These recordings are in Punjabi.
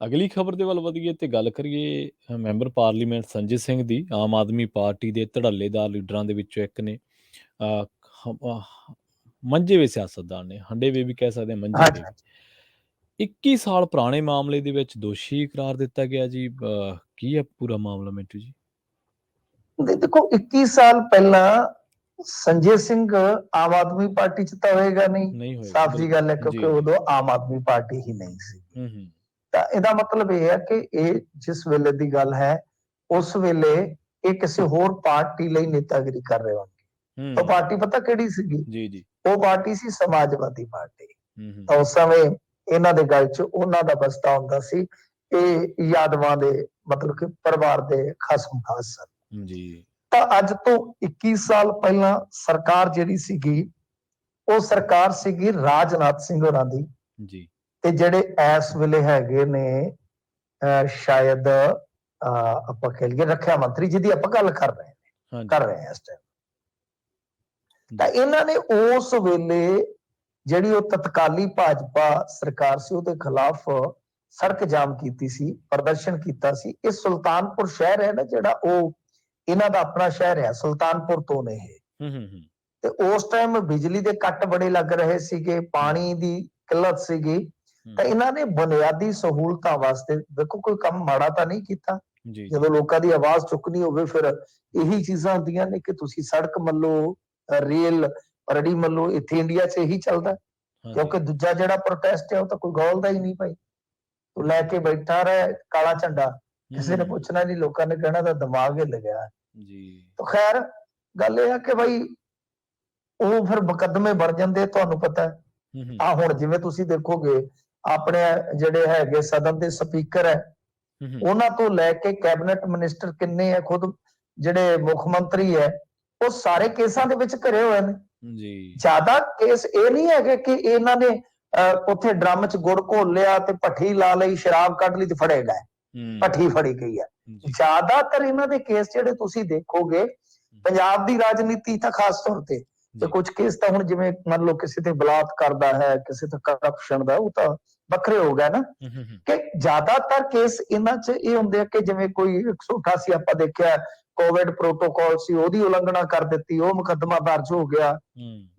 ਅਗਲੀ ਖਬਰ ਦੇ ਵੱਲ ਵਧੀਏ ਤੇ ਗੱਲ ਕਰੀਏ ਮੈਂਬਰ ਪਾਰਲੀਮੈਂਟ ਸੰਜੇ ਸਿੰਘ ਦੀ। ਆਮ ਆਦਮੀ ਪਾਰਟੀ ਦੇ ਧੜੱਲੇਦਾਰ ਲੀਡਰਾਂ ਦੇ ਵਿੱਚੋਂ ਇੱਕ ਨੇ। ਅ, ਹ- ਅਹ, ਮੰਝੇ ਵੇ ਸਿਆਸਤਦਾਨ ਨੇ, ਹੰਡੇ ਵੇ ਵੀ ਕਹਿ ਸਕਦੇ ਹਾਂ, ਮੰਝੇ ਵੇ ਹਾਂਜੀ, ਵੀ। 21 ਸਾਲ ਪੁਰਾਣੇ ਮਾਮਲੇ ਦੇ ਵਿੱਚ ਦੋਸ਼ੀ ਕਰਾਰ ਦਿੱਤਾ ਗਿਆ ਜੀ। ਕੀ ਹੈ ਪੂਰਾ ਮਾਮਲਾ ਮਿੰਟੂ ਜੀ? ਦੇਖੋ 21 ਸਾਲ ਪਹਿਲਾਂ ਸੰਜੇ ਸਿੰਘ ਆਮ ਆਦਮੀ ਪਾਰਟੀ ਚ ਤਾਂ ਹੋਏਗਾ ਨਹੀਂ, ਨਹੀਂ ਹੋਏਗਾ, ਸਾਫ਼ ਜੀ ਗੱਲ ਹੈ, ਬਿਲਕੁਲ ਕਿਉਂਕਿ ਜੀ ਜੀ। ਉਦੋਂ ਆਮ ਆਦਮੀ ਪਾਰਟੀ ਹੀ ਨਹੀਂ ਸੀ। ਹੂੰ। ਤਾਂ ਇਹਦਾ ਮਤਲਬ ਇਹ ਹੈ ਕਿ ਇਹ ਜਿਸ ਵੇਲੇ ਦੀ ਗੱਲ ਹੈ, ਉਸ ਵੇਲੇ ਇਹ ਕਿਸੇ ਹੋਰ ਪਾਰਟੀ ਲਈ ਨੇਤਾਗਿਰੀ ਕਰ ਰਹੇ ਹੋਣਗੇ। ਉਹ ਪਾਰਟੀ ਪਤਾ ਕਿਹੜੀ ਸੀਗੀ? ਜੀ ਜੀ। ਉਹ ਪਾਰਟੀ ਸੀ ਸਮਾਜਵਾਦੀ ਪਾਰਟੀ। ਹੂੰ। ਤਾਂ ਉਸ ਸਮੇਂ ਇਹਨਾਂ ਦੇ ਗੱਲ ਚ ਉਹਨਾਂ ਦਾ ਬਸਤਾ ਹੁੰਦਾ ਸੀ। ਇਹ ਯਾਦਵਾਂ ਦੇ ਮਤਲਬ ਕਿ ਪਰਿਵਾਰ ਦੇ ਖਸਮ ਖਾਸ ਸਨ ਜੀ। ਤਾਂ ਅੱਜ ਤੋਂ 21 ਸਾਲ ਪਹਿਲਾਂ ਸਰਕਾਰ ਜਿਹੜੀ ਸੀਗੀ, ਉਹ ਸਰਕਾਰ ਸੀਗੀ ਰਾਜਨਾਥ ਸਿੰਘ ਹੋਰਾਂ ਦੀ। ਜੀ। ਤੇ ਜਿਹੜੇ ਇਸ ਵੇਲੇ ਹੈਗੇ ਨੇ ਸ਼ਾਇਦ ਆਪਾਂ ਕਹਿ ਲਈਏ ਰੱਖਿਆ ਮੰਤਰੀ, ਜਿਹਦੀ ਆਪਾਂ ਗੱਲ ਕਰ ਰਹੇ ਹਾਂ ਇਸ ਟਾਈਮ। ਤਾਂ ਇਹਨਾਂ ਨੇ ਉਸ ਵੇਲੇ ਜਿਹੜੀ ਉਹ ਤਤਕਾਲੀ ਭਾਜਪਾ ਸਰਕਾਰ ਸੀ, ਉਹਦੇ ਖਿਲਾਫ ਸੜਕ ਜਾਮ ਕੀਤੀ ਸੀ, ਪ੍ਰਦਰਸ਼ਨ ਕੀਤਾ ਸੀ। ਇਹ ਸੁਲਤਾਨਪੁਰ ਸ਼ਹਿਰ ਹੈ ਨਾ ਜਿਹੜਾ, ਉਹ ਇਹਨਾਂ ਦਾ ਆਪਣਾ ਸ਼ਹਿਰ ਹੈ, ਸੁਲਤਾਨਪੁਰ ਤੋਂ ਨੇ ਇਹ। ਤੇ ਉਸ ਟਾਈਮ ਬਿਜਲੀ ਦੇ ਕੱਟ ਬੜੇ ਲੱਗ ਰਹੇ ਸੀਗੇ, ਪਾਣੀ ਦੀ ਕਿੱਲਤ ਸੀਗੀ। ਤਾਂ ਇਹਨਾਂ ਨੇ ਬੁਨਿਆਦੀ ਸਹੂਲਤਾਂ ਵਾਸਤੇ, ਦੇਖੋ ਕੋਈ ਕੰਮ ਮਾੜਾ ਤਾਂ ਨਹੀਂ ਕੀਤਾ। ਜਦੋਂ ਲੋਕਾਂ ਦੀ ਆਵਾਜ਼ ਚੁੱਕਣੀ ਹੋਵੇ, ਫਿਰ ਇਹੀ ਚੀਜ਼ਾਂ ਹੁੰਦੀਆਂ ਨੇ ਕਿ ਤੁਸੀਂ ਸੜਕ ਮੱਲੋ, ਰੇਲ ਰੜੀ ਮੱਲੋ। ਇੱਥੇ ਇੰਡੀਆ 'ਚ ਇਹੀ ਚੱਲਦਾ, ਕਿਉਂਕਿ ਦੂਜਾ ਜਿਹੜਾ ਪ੍ਰੋਟੈਸਟ ਹੈ ਉਹ ਤਾਂ ਕੋਈ ਗੌਲ ਦਾ ਹੀ ਨਹੀਂ ਭਾਈ। ਤੂੰ ਲੈ ਕੇ ਬੈਠਾ ਰਹਿ ਕਾਲਾ ਝੰਡਾ, ਕਿਸੇ ਨੇ ਪੁੱਛਣਾ ਨਹੀਂ, ਲੋਕਾਂ ਨੇ ਕਹਿਣਾ ਤਾਂ ਦਿਮਾਗ ਹਿੱਲ ਗਿਆ ਜੀ। ਤਾਂ ਖੈਰ ਗੱਲ ਇਹ ਹੈ ਕਿ ਭਾਈ ਉਹ ਫਿਰ ਮੁਕੱਦਮੇ ਬਣ ਜਾਂਦੇ, ਤੁਹਾਨੂੰ ਪਤਾ ਹੈ। ਆ ਹੁਣ ਜਿਵੇਂ ਤੁਸੀਂ ਦੇਖੋਗੇ, ਆਪਣੇ ਜਿਹੜੇ ਹੈਗੇ ਸਦਨ ਦੇ ਸਪੀਕਰ ਹੈ, ਉਹਨਾਂ ਤੋਂ ਲੈ ਕੇ ਕੈਬਨਿਟ ਮਿਨਿਸਟਰ ਕਿੰਨੇ ਹੈ, ਖੁਦ ਜਿਹੜੇ ਮੁੱਖ ਮੰਤਰੀ ਹੈ, ਉਹ ਸਾਰੇ ਕੇਸਾਂ ਦੇ ਵਿੱਚ ਘਿਰੇ ਹੋਏ ਨੇ ਜੀ। ਜ਼ਿਆਦਾ ਕੇਸ ਇਹ ਨਹੀਂ ਹੈਗੇ ਕਿ ਇਹਨਾਂ ਨੇ ਉੱਥੇ ਡਰਮ 'ਚ ਗੁੜ ਘੋਲ ਲਿਆ ਤੇ ਭੱਠੀ ਲਾ ਲਈ, ਸ਼ਰਾਬ ਕੱਢ ਲਈ ਤੇ ਫੜੇ ਗਏ, ਭੱਠੀ ਫੜੀ ਗਈ ਹੈ। ਜ਼ਿਆਦਾਤਰ ਇਹਨਾਂ ਦੇ ਕੇਸ ਜਿਹੜੇ ਤੁਸੀਂ ਦੇਖੋਗੇ, ਪੰਜਾਬ ਦੀ ਰਾਜਨੀਤੀ ਤਾਂ ਖਾਸ ਤੌਰ ਤੇ ਕੁਝ ਕੇਸ ਤਾਂ ਹੁਣ ਜਿਵੇਂ ਮੰਨ ਲਓ ਕਿਸੇ ਤੇ ਬਲਾਤਕਾਰ ਦਾ ਹੈ, ਕਿਸੇ ਤੇ ਕਰਪਸ਼ਨ ਦਾ, ਉਹ ਤਾਂ ਵੱਖਰੇ ਹੋ ਗਏ ਨਾ। ਕਿ ਜ਼ਿਆਦਾਤਰ ਕੇਸ ਇਹਨਾਂ 'ਚ ਇਹ ਹੁੰਦੇ ਆ ਕਿ ਜਿਵੇਂ ਕੋਈ 188 ਆਪਾਂ ਦੇਖਿਆ ਕੋਵਿਡ ਪ੍ਰੋਟੋਕਾਲ ਸੀ, ਉਹਦੀ ਉਲੰਘਣਾ ਕਰ ਦਿੱਤੀ, ਉਹ ਮੁਕੱਦਮਾ ਦਰਜ ਹੋ ਗਿਆ,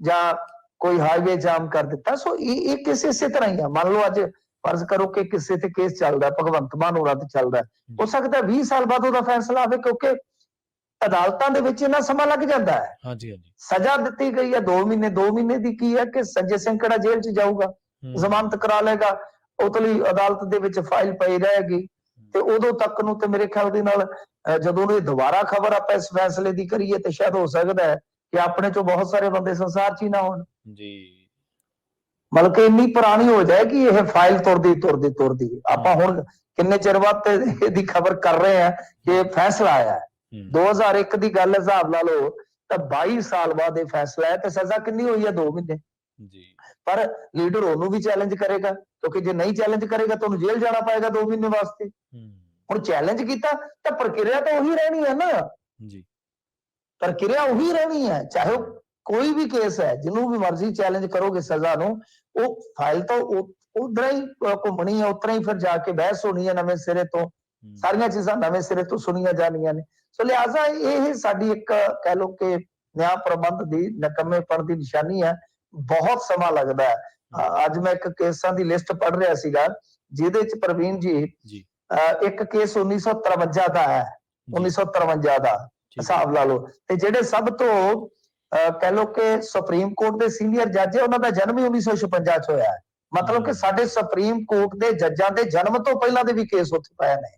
ਜਾਂ ਕੋਈ ਹਾਈਵੇ ਜਾਮ ਕਰ ਦਿੱਤਾ। ਸੋ ਇਹ ਕੇਸ ਇਸੇ ਤਰ੍ਹਾਂ ਹੀ ਆ। ਮੰਨ ਲਓ ਅੱਜ ਫਰਜ਼ ਕਰੋ ਕਿ ਕਿਸੇ ਤੇ ਕੇਸ ਚੱਲਦਾ, ਭਗਵੰਤ ਮਾਨ ਹੋਰਾਂ ਤੇ ਚੱਲਦਾ, ਹੋ ਸਕਦਾ 20 ਸਾਲ ਬਾਅਦ ਉਹਦਾ ਫੈਸਲਾ ਆਵੇ, ਕਿਉਂਕਿ ਅਦਾਲਤਾਂ ਦੇ ਵਿੱਚ ਇੰਨਾ ਸਮਾਂ ਲੱਗ ਜਾਂਦਾ ਹੈ। ਸਜ਼ਾ ਦਿੱਤੀ ਗਈ ਹੈ 2 ਮਹੀਨੇ, 2 ਮਹੀਨੇ ਦੀ ਕੀ ਹੈ ਕਿ ਸੰਜੇ ਸਿੰਘ ਕਿਹੜਾ ਜੇਲ੍ਹ 'ਚ ਜਾਊਗਾ, ਜ਼ਮਾਨਤ ਕਰਾ ਲੇਗਾ, ਉਤਲੀ ਅਦਾਲਤ ਦੇ ਵਿੱਚ ਫਾਈਲ ਪਈ ਰਹੇਗੀ। ਤੇ ਉਦੋਂ ਤੱਕ ਨੂੰ ਤੇ ਮੇਰੇ ਖਿਆਲ ਦੇ ਨਾਲ ਜਦੋਂ ਇਹ ਦੁਬਾਰਾ ਖਬਰ ਆਪਾਂ ਇਸ ਫੈਸਲੇ ਦੀ ਕਰੀਏ, ਤੇ ਸ਼ਾਇਦ ਹੋ ਸਕਦਾ ਹੈ ਕਿ ਆਪਣੇ ਚੋਂ ਬਹੁਤ ਸਾਰੇ ਬੰਦੇ ਸੰਸਾਰ 'ਚ ਹੀ ਨਾ ਹੋਣ ਜੀ। ਮਤਲਬ ਕਿ ਇੰਨੀ ਪੁਰਾਣੀ ਹੋ ਜਾਏਗੀ ਇਹ ਫਾਈਲ, ਤੁਰਦੀ। ਆਪਾਂ ਹੁਣ ਕਿੰਨੇ ਚਿਰ ਬਾਅਦ ਇਹਦੀ ਖਬਰ ਕਰ ਰਹੇ ਹਾਂ ਕਿ ਇਹ ਫੈਸਲਾ ਆਇਆ ਹੈ। 2001 ਦੀ ਗੱਲ ਹਿਸਾਬ ਲਾ ਲਓ ਤਾਂ 22 ਸਾਲ ਬਾਅਦ ਇਹ ਫੈਸਲਾ ਹੈ, ਤੇ ਸਜ਼ਾ ਕਿੰਨੀ ਹੋਈ ਹੈ? 2 ਮਹੀਨੇ ਜੀ। ਪਰ ਲੀਡਰ ਉਹਨੂੰ ਵੀ ਚੈਲੰਜ ਕਰੇਗਾ, ਕਿਉਂਕਿ ਜੇ ਨਹੀਂ ਚੈਲੰਜ ਕਰੇਗਾ ਤਾਂ ਉਹਨੂੰ ਜੇਲ੍ਹ ਜਾਣਾ ਪਏਗਾ 2 ਮਹੀਨੇ ਵਾਸਤੇ। ਹੁਣ ਚੈਲੰਜ ਕੀਤਾ ਤਾਂ ਪ੍ਰਕਿਰਿਆ ਤਾਂ ਉਹੀ ਰਹਿਣੀ ਹੈ ਨਾ ਜੀ। ਪ੍ਰਕਿਰਿਆ ਉਹੀ ਰਹਿਣੀ ਹੈ, ਚਾਹੇ ਉਹ ਕੋਈ ਵੀ ਕੇਸ ਹੈ, ਜਿਹਨੂੰ ਵੀ ਮਰਜ਼ੀ ਚੈਲੰਜ ਕਰੋਗੇ ਸਜ਼ਾ ਨੂੰ, ਉਹ ਫਾਈਲ ਤਾਂ ਉਧਰ ਹੀ ਘੁੰਮਣੀ ਹੈ, ਉਤਰਾ ਹੀ ਫਿਰ ਜਾ ਕੇ ਬਹਿਸ ਹੋਣੀ ਹੈ ਨਵੇਂ ਸਿਰੇ ਤੋਂ, ਸਾਰੀਆਂ ਚੀਜ਼ਾਂ ਨਵੇਂ ਸਿਰੇ ਤੋਂ ਸੁਣੀਆਂ ਜਾਣੀਆਂ ਨੇ। ਸੋ ਲਿਹਾਜ਼ਾ ਇਹ ਸਾਡੀ ਇੱਕ ਕਹਿ ਲਓ ਕਿ ਨਿਆਂ ਪ੍ਰਬੰਧ ਦੀ ਨਕੰਮੇਪਣ ਦੀ ਨਿਸ਼ਾਨੀ ਹੈ। ਬਹੁਤ ਸਮਾਂ ਲੱਗਦਾ ਹੈ। ਅੱਜ ਮੈਂ ਇੱਕ ਕੇਸਾਂ ਦੀ ਲਿਸਟ ਪੜ੍ਹ ਰਿਹਾ ਸੀਗਾ, ਜਿਹਦੇ ਚ ਪ੍ਰਵੀਨ ਜੀ ਇੱਕ ਕੇਸ 1953 ਦਾ ਹੈ, 1953 ਦਾ ਹਿਸਾਬ ਲਾ ਲਓ। ਤੇ ਜਿਹੜੇ ਸਭ ਤੋਂ ਕਹਿ ਲਓ ਕਿ ਸੁਪਰੀਮ ਕੋਰਟ ਦੇ ਸੀਨੀਅਰ ਜੱਜ ਹੈ, ਉਹਨਾਂ ਦਾ ਜਨਮ ਹੀ 1956 ਚ ਹੋਇਆ ਹੈ। ਮਤਲਬ ਕਿ ਸਾਡੇ ਸੁਪਰੀਮ ਕੋਰਟ ਦੇ ਜੱਜਾਂ ਦੇ ਜਨਮ ਤੋਂ ਪਹਿਲਾਂ ਦੇ ਵੀ ਕੇਸ ਉੱਥੇ ਪਏ ਨੇ।